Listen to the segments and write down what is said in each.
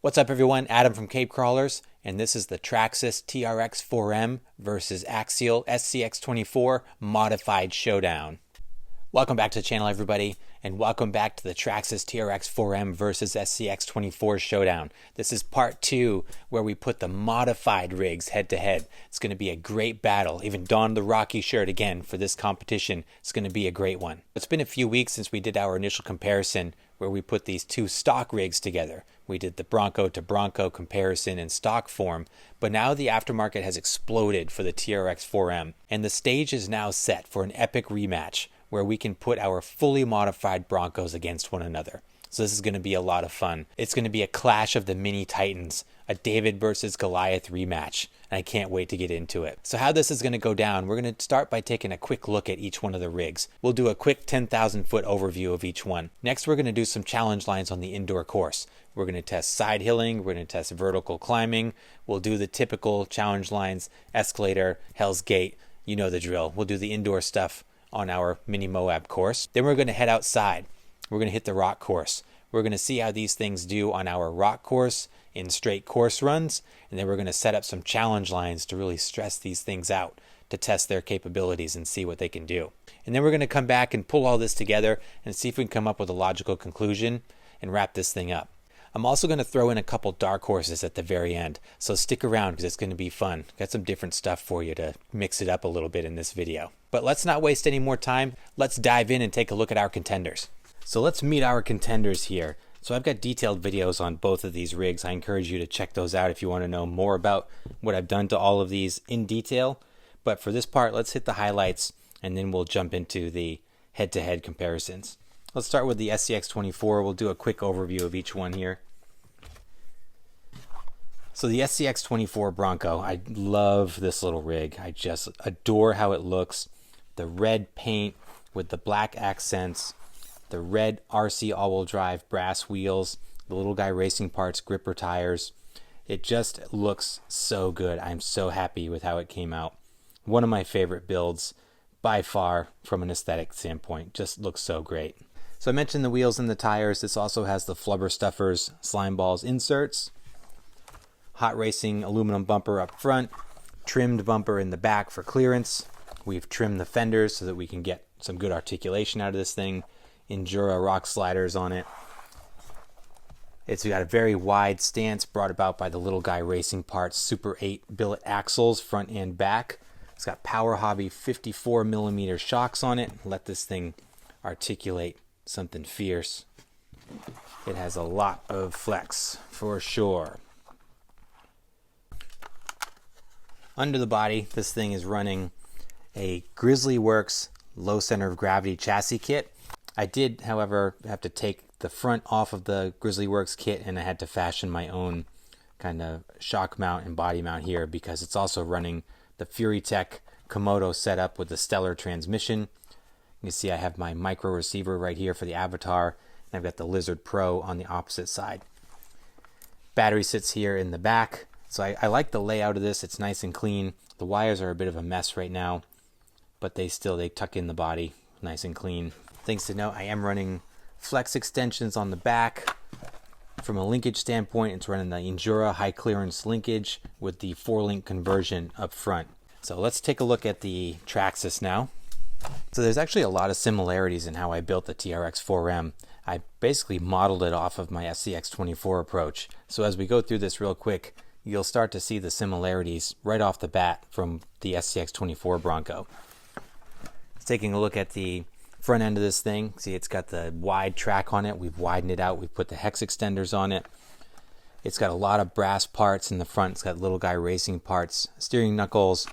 What's up everyone, Adam from Cape Crawlers, and this is the Traxxas TRX4M versus Axial SCX24 Modified Showdown. Welcome back to the channel everybody, and welcome back to the Traxxas TRX4M versus SCX24 Showdown. This is part 2 where we put the modified rigs head to head. It's going to be a great battle. Even donned the Rocky shirt again for this competition. It's going to be a great one. It's been a few weeks since we did our initial comparison where we put these two stock rigs together. We did the Bronco to Bronco comparison in stock form, but now the aftermarket has exploded for the TRX4M, and the stage is now set for an epic rematch where we can put our fully modified Broncos against one another. So this is going to be a lot of fun. It's going to be a clash of the mini titans, a David versus Goliath rematch, and I can't wait to get into it. So how this is going to go down, we're going to start by taking a quick look at each one of the rigs. We'll do a quick 10,000 foot overview of each one. Next, we're going to do some challenge lines on the indoor course. We're going to test side hilling, we're going to test vertical climbing, we'll do the typical challenge lines, Escalator, Hell's Gate, you know the drill. We'll do the indoor stuff on our mini Moab course. Then we're going to head outside. We're going to hit the rock course. We're going to see how these things do on our rock course in straight course runs, and then we're going to set up some challenge lines to really stress these things out to test their capabilities and see what they can do. And then we're going to come back and pull all this together and see if we can come up with a logical conclusion and wrap this thing up. I'm also going to throw in a couple dark horses at the very end, so stick around because it's going to be fun. Got some different stuff for you to mix it up a little bit in this video. But let's not waste any more time. Let's dive in and take a look at our contenders. So let's meet our contenders here. So I've got detailed videos on both of these rigs. I encourage you to check those out if you want to know more about what I've done to all of these in detail. But for this part, let's hit the highlights and then we'll jump into the head-to-head comparisons. Let's start with the SCX24. We'll do a quick overview of each one here. So the SCX24 Bronco, I love this little rig. I just adore how it looks. The red paint with the black accents, the red RC all-wheel drive brass wheels, the little guy racing parts, gripper tires. It just looks so good. I'm so happy with how it came out. One of my favorite builds by far from an aesthetic standpoint. Just looks so great. So I mentioned the wheels and the tires. This also has the Flubber Stuffers slime balls inserts. Hot Racing aluminum bumper up front, trimmed bumper in the back for clearance. We've trimmed the fenders so that we can get some good articulation out of this thing. Endura rock sliders on it. It's got a very wide stance brought about by the little guy racing parts, Super 8 billet axles front and back. It's got Power Hobby 54mm shocks on it. Let this thing articulate something fierce. It has a lot of flex for sure. Under the body, this thing is running a Grizzly Works low center of gravity chassis kit. I did, however, have to take the front off of the Grizzly Works kit, and I had to fashion my own kind of shock mount and body mount here because it's also running the FuriTech Komodo setup with the Stellar transmission. You can see I have my micro receiver right here for the Avatar, and I've got the Lizard Pro on the opposite side. Battery sits here in the back. So I like the layout of this. It's nice and clean. The wires are a bit of a mess right now, but they tuck in the body nice and clean. Things to note, I am running flex extensions on the back. From a linkage standpoint, it's running the Endura high clearance linkage with the 4-link conversion up front. So let's take a look at the Traxxas now. So there's actually a lot of similarities in how I built the TRX4M. I basically modeled it off of my SCX24 approach. So as we go through this real quick, you'll start to see the similarities right off the bat from the SCX24 Bronco. Taking a look at the front end of this thing, see it's got the wide track on it. We've widened it out. We've put the hex extenders on it. It's got a lot of brass parts in the front. It's got little guy racing parts, steering knuckles,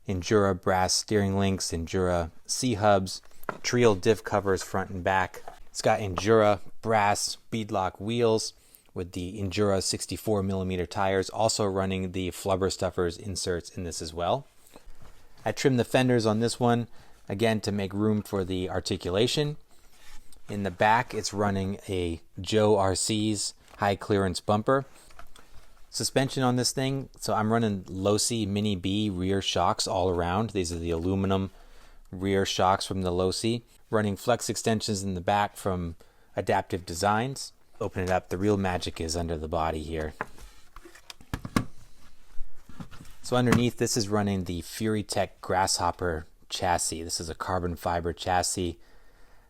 Endura brass steering links, Endura C-hubs, Trio diff covers front and back. It's got Endura brass beadlock wheels with the Endura 64mm tires, also running the Flubber Stuffers inserts in this as well. I trimmed the fenders on this one, again to make room for the articulation. In the back, it's running a Joe RC's high clearance bumper. Suspension on this thing, so I'm running Losi Mini B rear shocks all around. These are the aluminum rear shocks from the Losi. Running flex extensions in the back from Adaptive Designs. open it up, the real magic is under the body here. So underneath, this is running the FuriTech Grasshopper chassis. This is a carbon fiber chassis.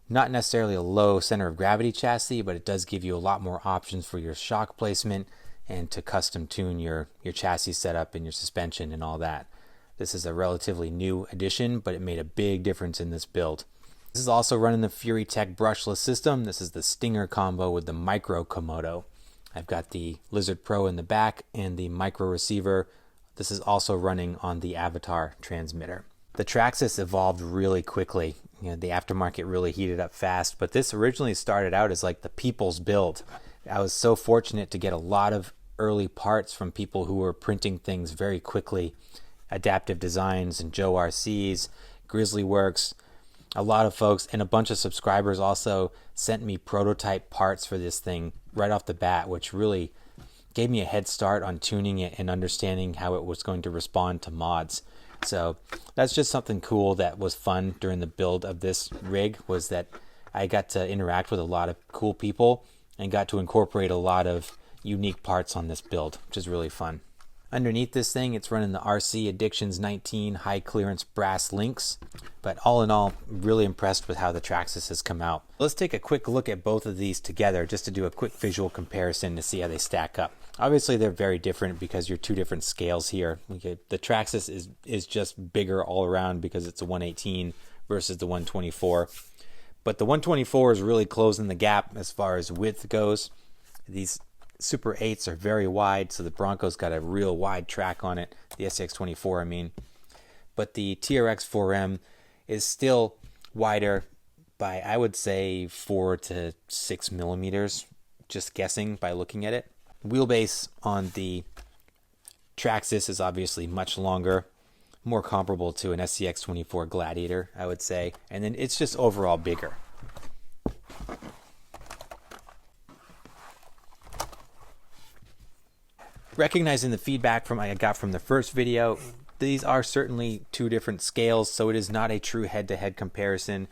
Not necessarily a low center of gravity chassis, but it does give you a lot more options for your shock placement and to custom tune your chassis setup and your suspension and all that. This is a relatively new addition, but it made a big difference in this build. This is also running the FuriTech brushless system. This is the Stinger combo with the Micro Komodo. I've got the Lizard Pro in the back and the micro receiver. This is also running on the Avatar transmitter. The Traxxas evolved really quickly. You know, the aftermarket really heated up fast, but this originally started out as like the people's build. I was so fortunate to get a lot of early parts from people who were printing things very quickly. Adaptive Designs and Joe RC's, Grizzly Works, a lot of folks, and a bunch of subscribers also sent me prototype parts for this thing right off the bat, which really gave me a head start on tuning it and understanding how it was going to respond to mods. So that's just something cool that was fun during the build of this rig, was that I got to interact with a lot of cool people and got to incorporate a lot of unique parts on this build, which is really fun. Underneath this thing, it's running the RC Addictions 19 high clearance brass links. But all in all, really impressed with how the Traxxas has come out. Let's take a quick look at both of these together just to do a quick visual comparison to see how they stack up. Obviously, they're very different because you're two different scales here. Okay, the Traxxas is just bigger all around because it's a 118 versus the 124. But the 124 is really closing the gap as far as width goes. These Super 8s are very wide, so the Bronco's got a real wide track on it. The SCX24, I mean. But the TRX4M is still wider by, I would say, 4 to 6 millimeters, just guessing by looking at it. Wheelbase on the Traxxas is obviously much longer, more comparable to an SCX24 Gladiator, I would say. And then it's just overall bigger. Recognizing the feedback I got from the first video, these are certainly two different scales, so it is not a true head-to-head comparison,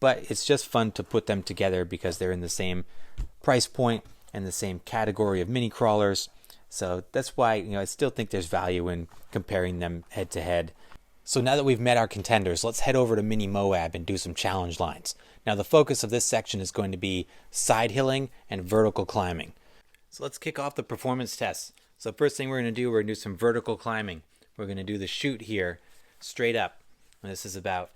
but it's just fun to put them together because they're in the same price point and the same category of mini crawlers. So that's why, I still think there's value in comparing them head-to-head. So now that we've met our contenders, let's head over to Mini Moab and do some challenge lines. Now the focus of this section is going to be side hilling and vertical climbing. So let's kick off the performance tests. So first thing we're going to do, we're going to do some vertical climbing. We're going to do the chute here, straight up. And this is about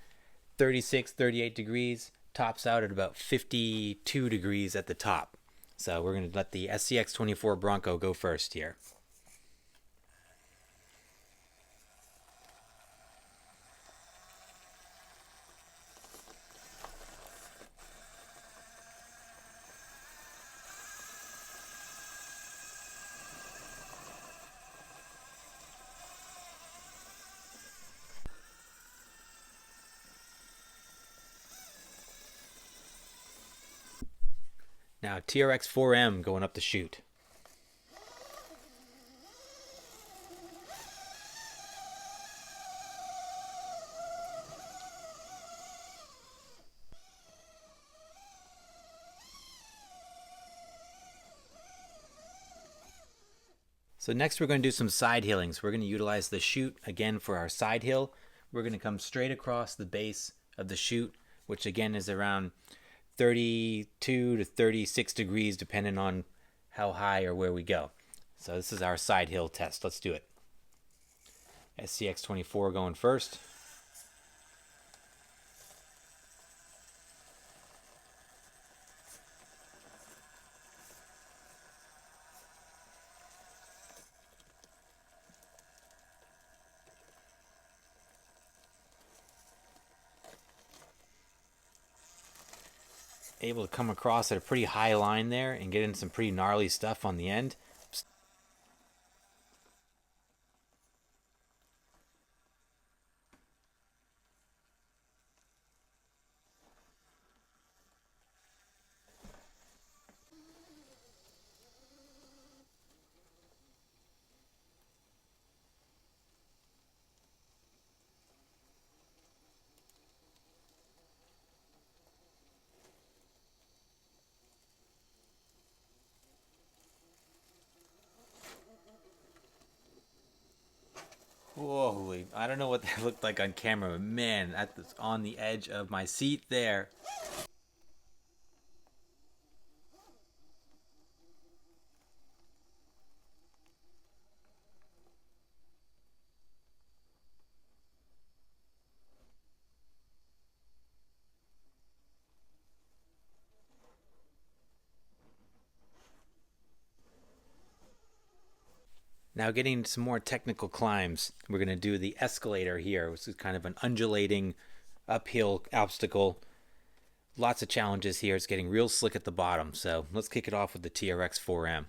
36, 38 degrees, tops out at about 52 degrees at the top. So we're going to let the SCX24 Bronco go first here. Now TRX4M going up the chute. So next we're going to do some side hillings. We're going to utilize the chute again for our side hill. We're going to come straight across the base of the chute, which again is around 32 to 36 degrees depending on how high or where we go. So this is our side hill test. Let's do it. SCX24 going first. Able to come across at a pretty high line there and get in some pretty gnarly stuff on the end. Holy, I don't know what that looked like on camera, but man, that was on the edge of my seat there. Now getting some more technical climbs, we're going to do the escalator here, which is kind of an undulating uphill obstacle. Lots of challenges here. It's getting real slick at the bottom, so let's kick it off with the TRX4M.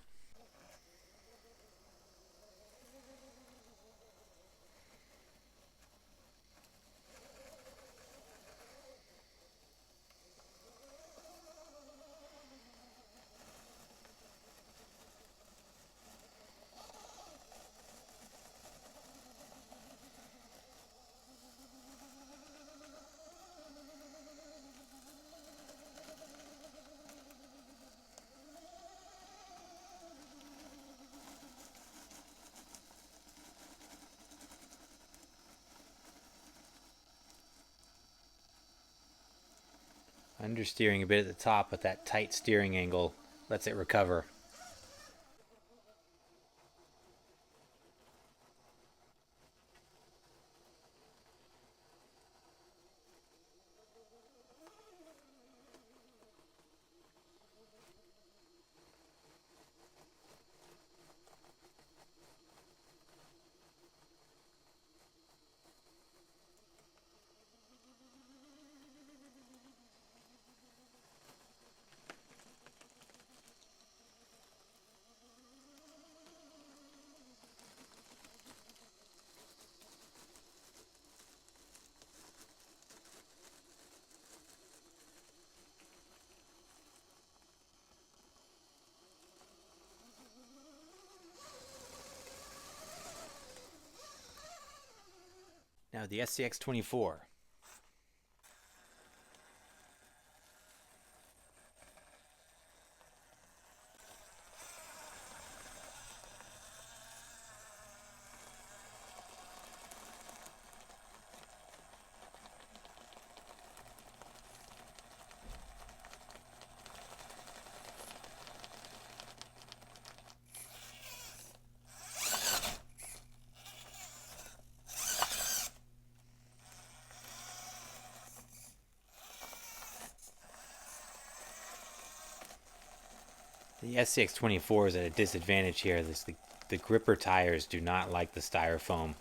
Understeering a bit at the top, but that tight steering angle lets it recover. Now the SCX24. The SCX24 is at a disadvantage here. The gripper tires do not like the styrofoam.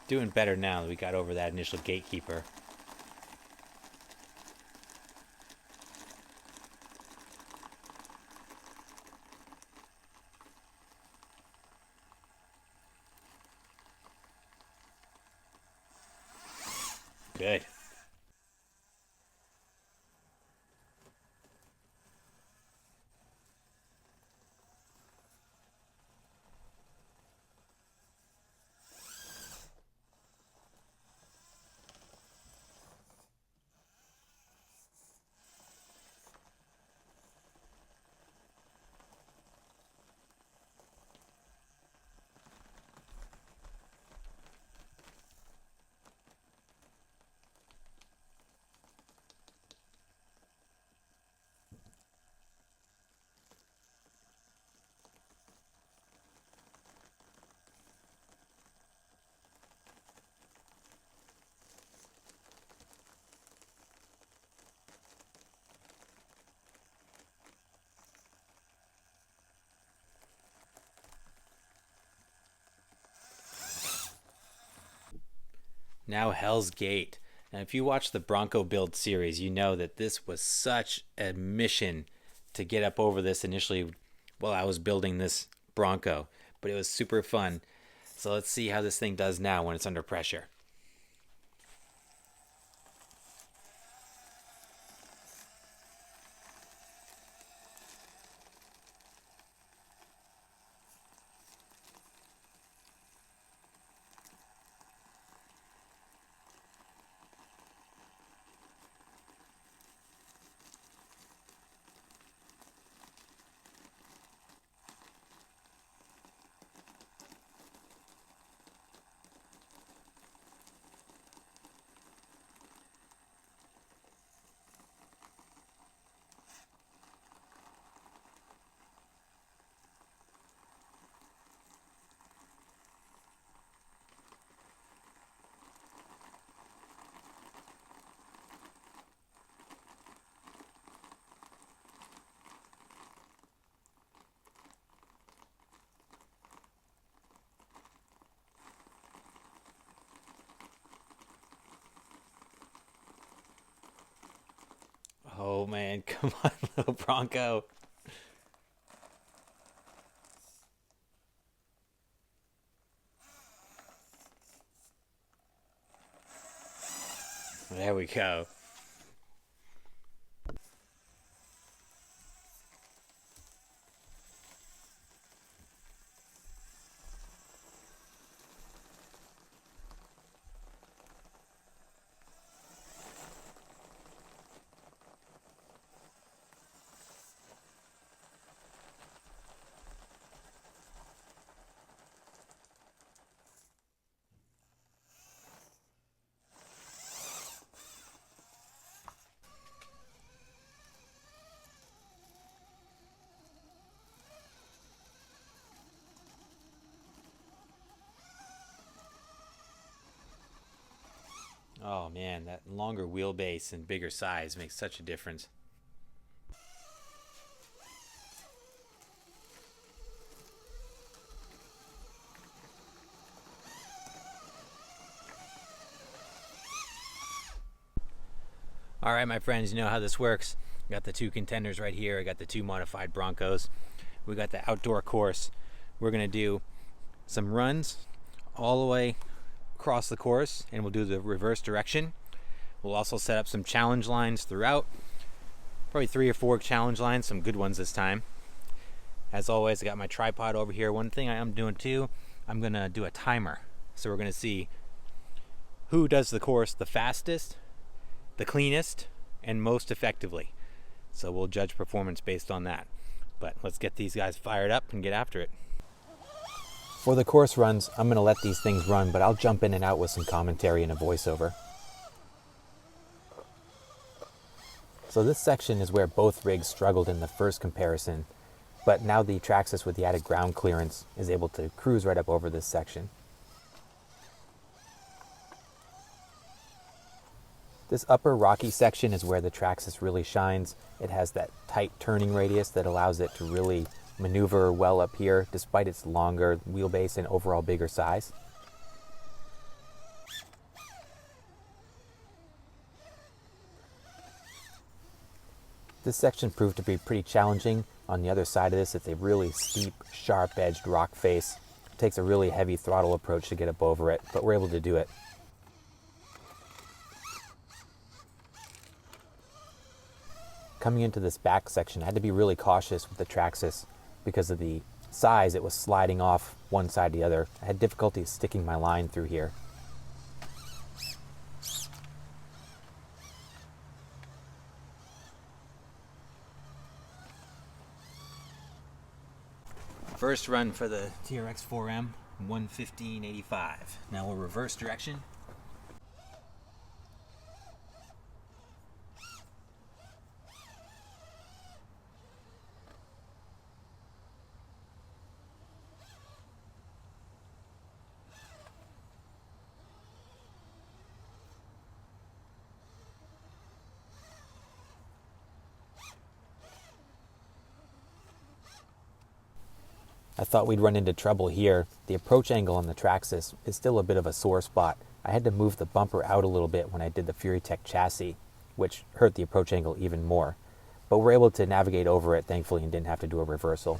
Doing better now that we got over that initial gatekeeper. Good. Now Hell's Gate. And if you watch the Bronco build series, you know that this was such a mission to get up over this initially while I was building this Bronco. But it was super fun. So let's see how this thing does now when it's under pressure. Oh man, come on, little Bronco. There we go. Oh man, that longer wheelbase and bigger size makes such a difference. All right, my friends, you know how this works. I got the two contenders right here. I got the two modified Broncos. We got the outdoor course. We're gonna do some runs all the way across the course, and we'll do the reverse direction. We'll also set up some challenge lines throughout, probably 3 or 4 challenge lines, some good ones this time. As always, I got my tripod over here. One thing I am doing too, I'm gonna do a timer. So we're gonna see who does the course the fastest, the cleanest, and most effectively. So we'll judge performance based on that. But let's get these guys fired up and get after it. For the course runs, I'm going to let these things run, but I'll jump in and out with some commentary and a voiceover. So this section is where both rigs struggled in the first comparison, but now the Traxxas with the added ground clearance is able to cruise right up over this section. This upper rocky section is where the Traxxas really shines. It has that tight turning radius that allows it to really maneuver well up here despite its longer wheelbase and overall bigger size. This section proved to be pretty challenging. On the other side of this, it's a really steep, sharp-edged rock face. It takes a really heavy throttle approach to get up over it, but we're able to do it. Coming into this back section, I had to be really cautious with the Traxxas because of the size. It was sliding off one side to the other. I had difficulty sticking my line through here. First run for the TRX4M, 1:15.85. Now we'll reverse direction. I thought we'd run into trouble here. The approach angle on the Traxxas is still a bit of a sore spot. I had to move the bumper out a little bit when I did the FuryTech chassis, which hurt the approach angle even more. But we're able to navigate over it, thankfully, and didn't have to do a reversal.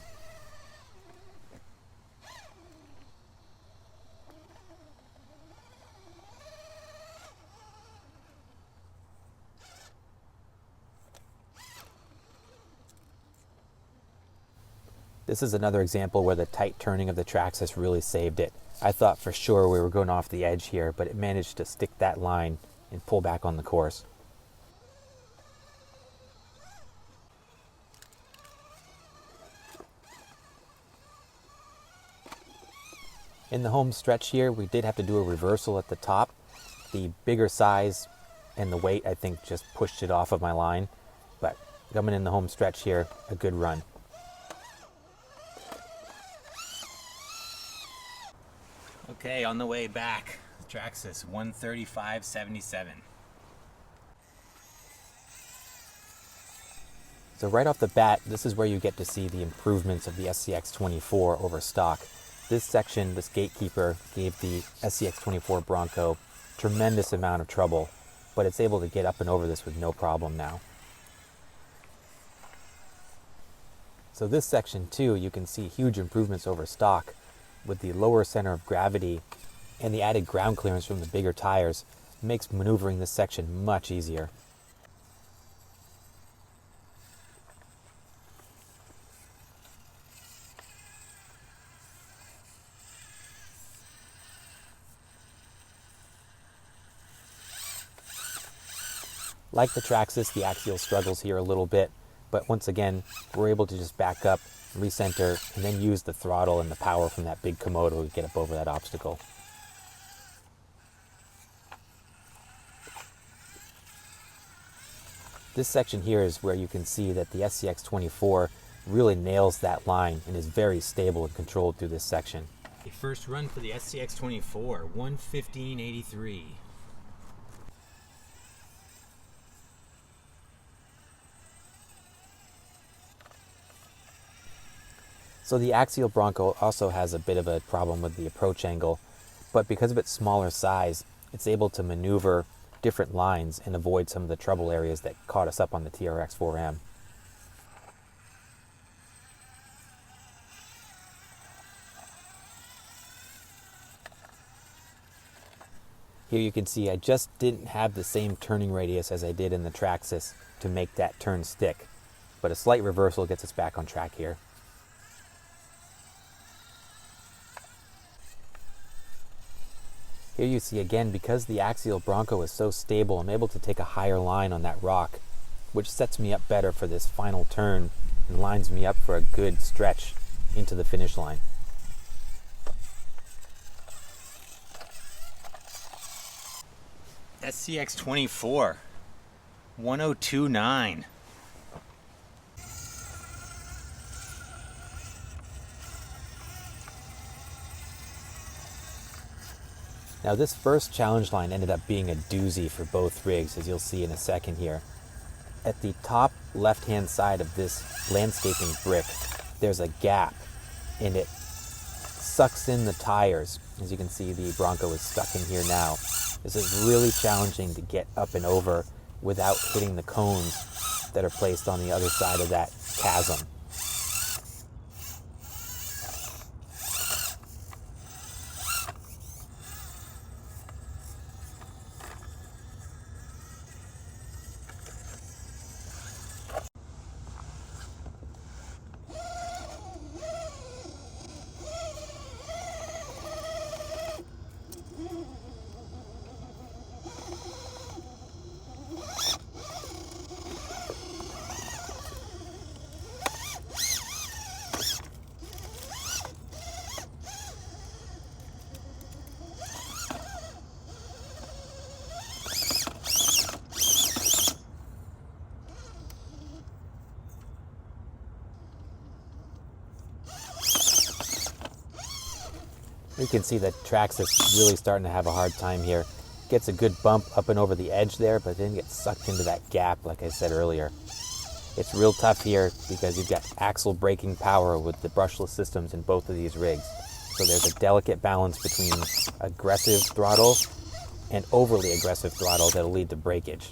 This is another example where the tight turning of the Traxxas really saved it. I thought for sure we were going off the edge here, but it managed to stick that line and pull back on the course. In the home stretch here, we did have to do a reversal at the top. The bigger size and the weight, I think, just pushed it off of my line. But coming in the home stretch here, a good run. Okay, on the way back, Traxxas 1:35.77. So right off the bat, this is where you get to see the improvements of the SCX24 over stock. This section, this gatekeeper, gave the SCX24 Bronco tremendous amount of trouble, but it's able to get up and over this with no problem now. So this section too, you can see huge improvements over stock with the lower center of gravity and the added ground clearance from the bigger tires. Makes maneuvering this section much easier. Like the Traxxas, the Axial struggles here a little bit, but once again, we're able to just back up, recenter, and then use the throttle and the power from that big Komodo to get up over that obstacle. This section here is where you can see that the SCX24 really nails that line and is very stable and controlled through this section. A first run for the SCX24, 1:15.83. So the Axial Bronco also has a bit of a problem with the approach angle, but because of its smaller size, it's able to maneuver different lines and avoid some of the trouble areas that caught us up on the TRX4M. Here you can see I just didn't have the same turning radius as I did in the Traxxas to make that turn stick, but a slight reversal gets us back on track here. Here you see again, because the Axial Bronco is so stable, I'm able to take a higher line on that rock, which sets me up better for this final turn and lines me up for a good stretch into the finish line. SCX24, 1:02.9. Now this first challenge line ended up being a doozy for both rigs, as you'll see in a second here. At the top left-hand side of this landscaping brick, there's a gap, and it sucks in the tires. As you can see, the Bronco is stuck in here now. This is really challenging to get up and over without hitting the cones that are placed on the other side of that chasm. You can see that Traxxas really starting to have a hard time here. Gets a good bump up and over the edge there, but then gets sucked into that gap like I said earlier. It's real tough here because you've got axle braking power with the brushless systems in both of these rigs. So there's a delicate balance between aggressive throttle and overly aggressive throttle that'll lead to breakage.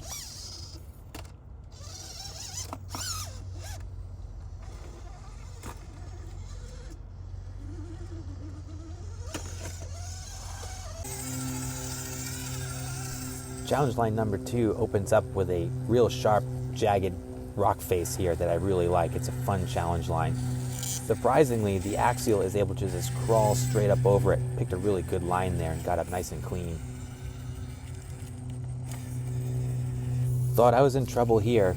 Challenge line number 2 opens up with a real sharp, jagged rock face here that I really like. It's a fun challenge line. Surprisingly, the Axial is able to just crawl straight up over it. Picked a really good line there and got up nice and clean. Thought I was in trouble here,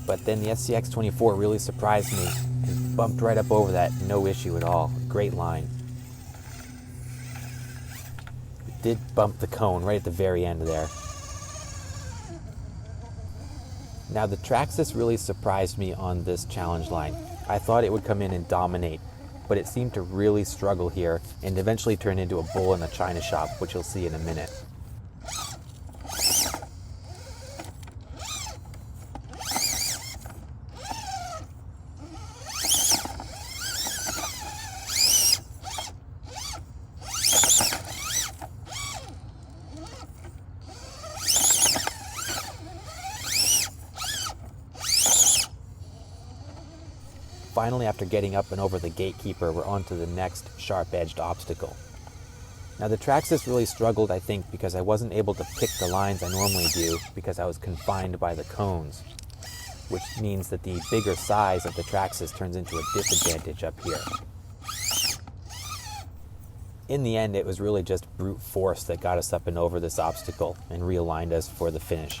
but then the SCX24 really surprised me and bumped right up over that, no issue at all. Great line. It did bump the cone right at the very end there. Now the Traxxas really surprised me on this challenge line. I thought it would come in and dominate, but it seemed to really struggle here and eventually turn into a bull in a china shop, which you'll see in a minute. finally, after getting up and over the gatekeeper, we're on to the next sharp-edged obstacle. Now the Traxxas really struggled, I think, because I wasn't able to pick the lines I normally do because I was confined by the cones, which means that the bigger size of the Traxxas turns into a disadvantage up here. In the end, it was really just brute force that got us up and over this obstacle and realigned us for the finish.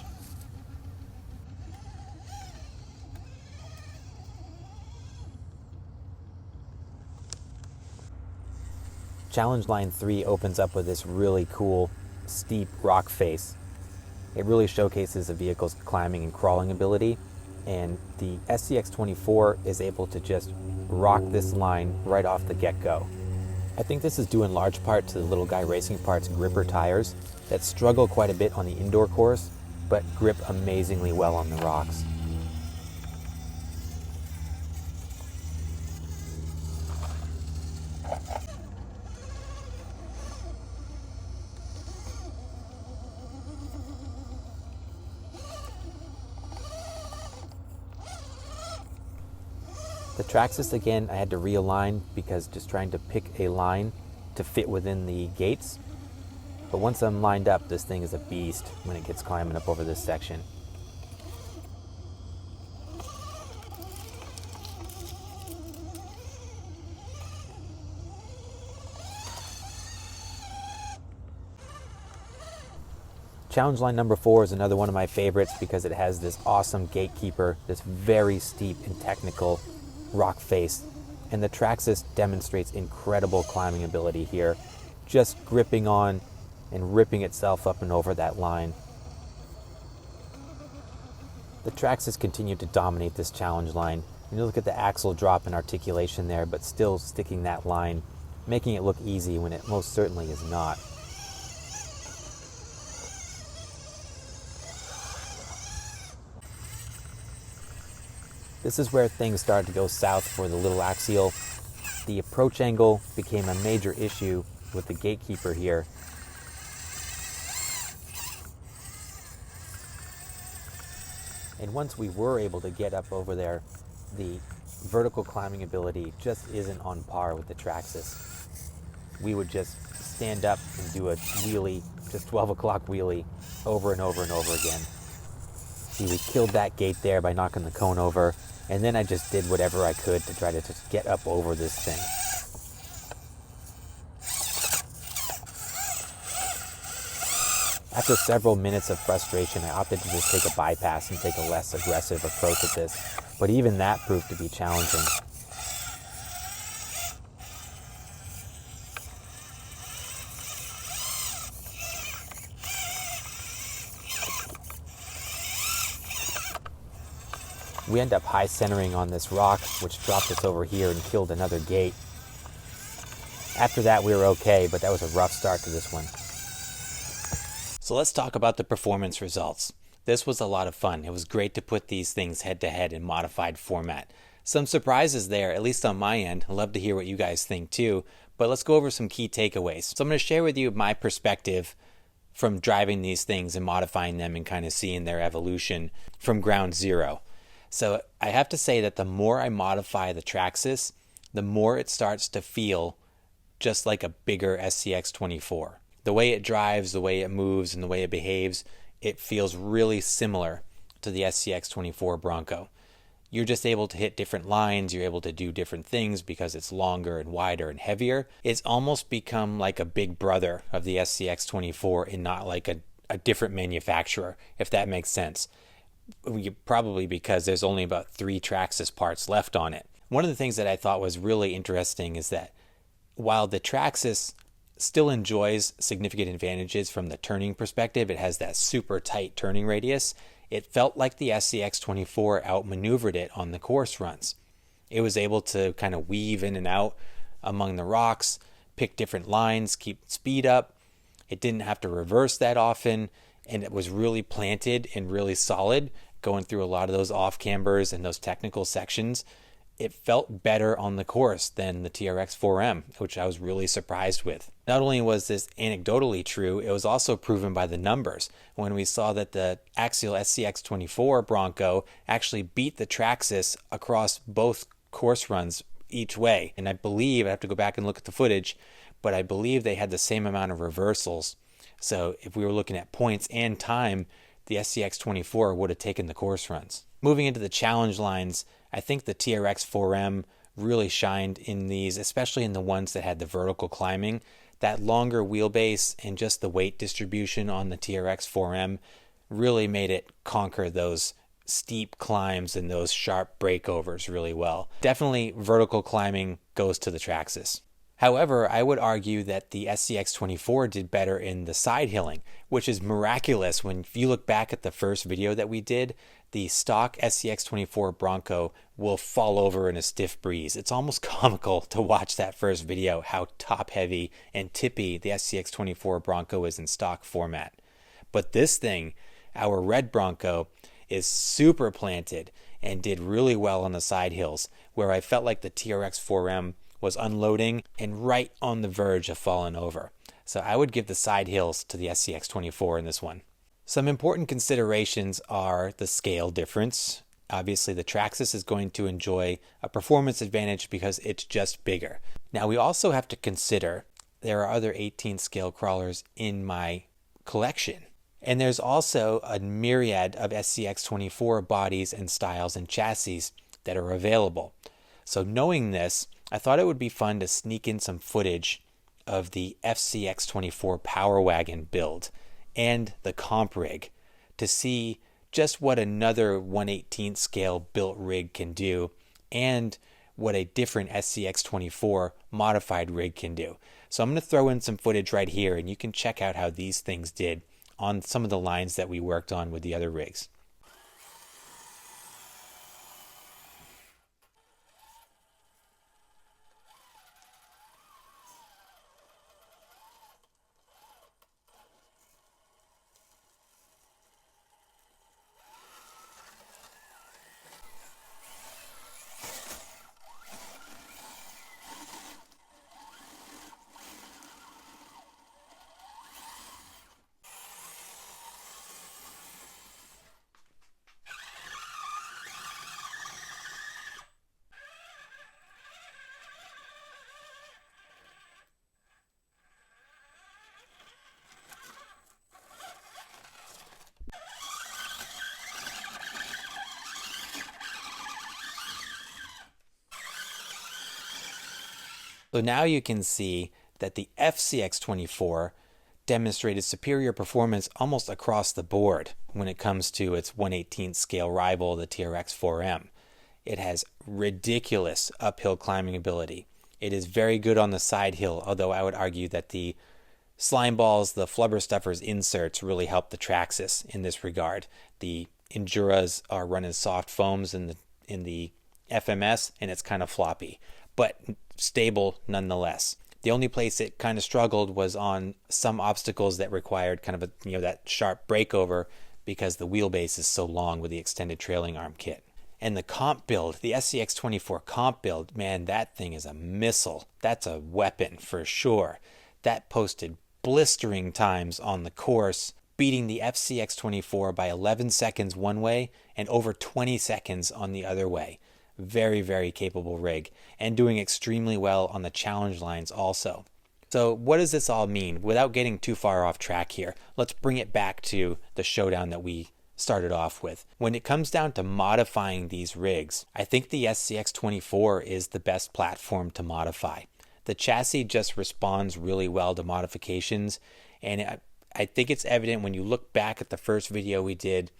Challenge line 3 opens up with this really cool, steep rock face. It really showcases the vehicle's climbing and crawling ability, and the SCX24 is able to just rock this line right off the get-go. I think this is due in large part to the Little Guy Racing Parts gripper tires that struggle quite a bit on the indoor course, but grip amazingly well on the rocks. The Traxxas, again, I had to realign because just trying to pick a line to fit within the gates. But once I'm lined up, this thing is a beast when it gets climbing up over this section. Challenge line number 4 is another one of my favorites because it has this awesome gatekeeper, this very steep and technical rock face, and the Traxxas demonstrates incredible climbing ability here, just gripping on and ripping itself up and over that line. The Traxxas continued to dominate this challenge line. You look at the axle drop in articulation there, but still sticking that line, making it look easy when it most certainly is not. This is where things started to go south for the little Axial. The approach angle became a major issue with the gatekeeper here. And once we were able to get up over there, the vertical climbing ability just isn't on par with the Traxxas. We would just stand up and do a wheelie, just 12 o'clock wheelie, over and over and over again. See, we killed that gate there by knocking the cone over, and then I just did whatever I could to try to just get up over this thing. After several minutes of frustration, I opted to just take a bypass and take a less aggressive approach at this, but even that proved to be challenging. We end up high centering on this rock, which dropped us over here and killed another gate. After that, we were okay, but that was a rough start to this one. So let's talk about the performance results. This was a lot of fun. It was great to put these things head to head in modified format. Some surprises there, at least on my end. I'd love to hear what you guys think too, but let's go over some key takeaways. So I'm going to share with you my perspective from driving these things and modifying them and kind of seeing their evolution from ground zero. So I have to say that the more I modify the Traxxas, the more it starts to feel just like a bigger SCX24. The way it drives, the way it moves, and the way it behaves, it feels really similar to the SCX24 Bronco. You're just able to hit different lines, you're able to do different things because it's longer and wider and heavier. It's almost become like a big brother of the SCX24 and not like a different manufacturer, if that makes sense. Probably because there's only about 3 Traxxas parts left on it. One of the things that I thought was really interesting is that while the Traxxas still enjoys significant advantages from the turning perspective, it has that super tight turning radius, it felt like the SCX24 outmaneuvered it on the course runs. It was able to kind of weave in and out among the rocks, pick different lines, keep speed up. It didn't have to reverse that often, and it was really planted and really solid going through a lot of those off cambers and those technical sections. It felt better on the course than the TRX4M, which I was really surprised with. Not only was this anecdotally true, it was also proven by the numbers when we saw that the Axial SCX24 Bronco actually beat the Traxxas across both course runs each way. And I believe, I have to go back and look at the footage, but I believe they had the same amount of reversals. So if we were looking at points and time, the SCX24 would have taken the course runs. Moving into the challenge lines, I think the TRX4M really shined in these, especially in the ones that had the vertical climbing. That longer wheelbase and just the weight distribution on the TRX4M really made it conquer those steep climbs and those sharp breakovers really well. Definitely vertical climbing goes to the Traxxas. However, I would argue that the SCX24 did better in the side hilling, which is miraculous when you look back at the first video that we did. The stock SCX24 Bronco will fall over in a stiff breeze. It's almost comical to watch that first video, how top heavy and tippy the SCX24 Bronco is in stock format. But this thing, our red Bronco, is super planted and did really well on the side hills, where I felt like the TRX4M was unloading and right on the verge of falling over. So I would give the side hills to the SCX24 in this one. Some important considerations are the scale difference. Obviously, the Traxxas is going to enjoy a performance advantage because it's just bigger. Now, we also have to consider there are other 18 scale crawlers in my collection. And there's also a myriad of SCX24 bodies and styles and chassis that are available. So knowing this, I thought it would be fun to sneak in some footage of the SCX24 Power Wagon build and the comp rig to see just what another 1/18 scale built rig can do and what a different SCX24 modified rig can do. So I'm going to throw in some footage right here and you can check out how these things did on some of the lines that we worked on with the other rigs. So now you can see that the SCX24 demonstrated superior performance almost across the board when it comes to its 1/18 scale rival, the TRX4M. It has ridiculous uphill climbing ability. It is very good on the side hill, although I would argue that the slime balls, the flubber stuffers inserts really help the Traxxas in this regard. The Enduras are running soft foams in the FMS, and it's kind of floppy, but stable nonetheless. The only place it kind of struggled was on some obstacles that required kind of that sharp breakover because the wheelbase is so long with the extended trailing arm kit. And the comp build, the SCX24 comp build, man, that thing is a missile. That's a weapon for sure. That posted blistering times on the course, beating the SCX24 by 11 seconds one way and over 20 seconds on the other way. Very, very capable rig, and doing extremely well on the challenge lines also. So what does this all mean? Without getting too far off track here, let's bring it back to the showdown that we started off with. When it comes down to modifying these rigs, I think the SCX24 is the best platform to modify. The chassis just responds really well to modifications, and I think it's evident when you look back at the first video we did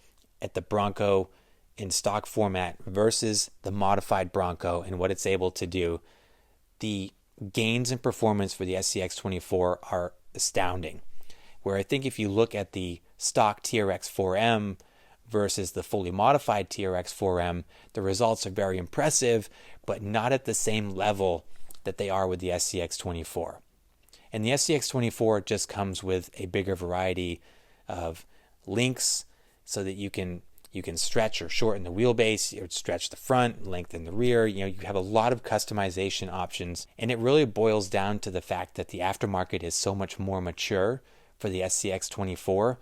at the Bronco in stock format versus the modified Bronco and what it's able to do. The gains in performance for the SCX24 are astounding. Where I think if you look at the stock TRX4M versus the fully modified TRX4M, the results are very impressive, but not at the same level that they are with the SCX24. And the SCX24 just comes with a bigger variety of links so that you can stretch or shorten the wheelbase, or stretch the front, lengthen the rear. You have a lot of customization options, and it really boils down to the fact that the aftermarket is so much more mature for the SCX24,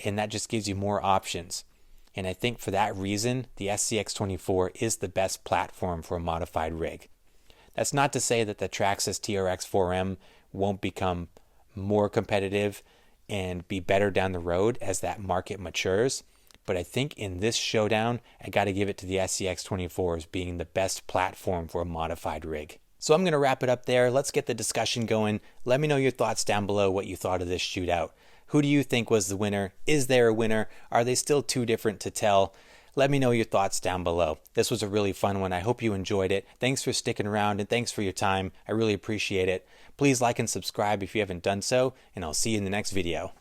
and that just gives you more options. And I think for that reason, the SCX24 is the best platform for a modified rig. That's not to say that the Traxxas TRX4M won't become more competitive and be better down the road as that market matures. But I think in this showdown, I got to give it to the SCX24 as being the best platform for a modified rig. So I'm going to wrap it up there. Let's get the discussion going. Let me know your thoughts down below, what you thought of this shootout. Who do you think was the winner? Is there a winner? Are they still too different to tell? Let me know your thoughts down below. This was a really fun one. I hope you enjoyed it. Thanks for sticking around and thanks for your time. I really appreciate it. Please like and subscribe if you haven't done so, and I'll see you in the next video.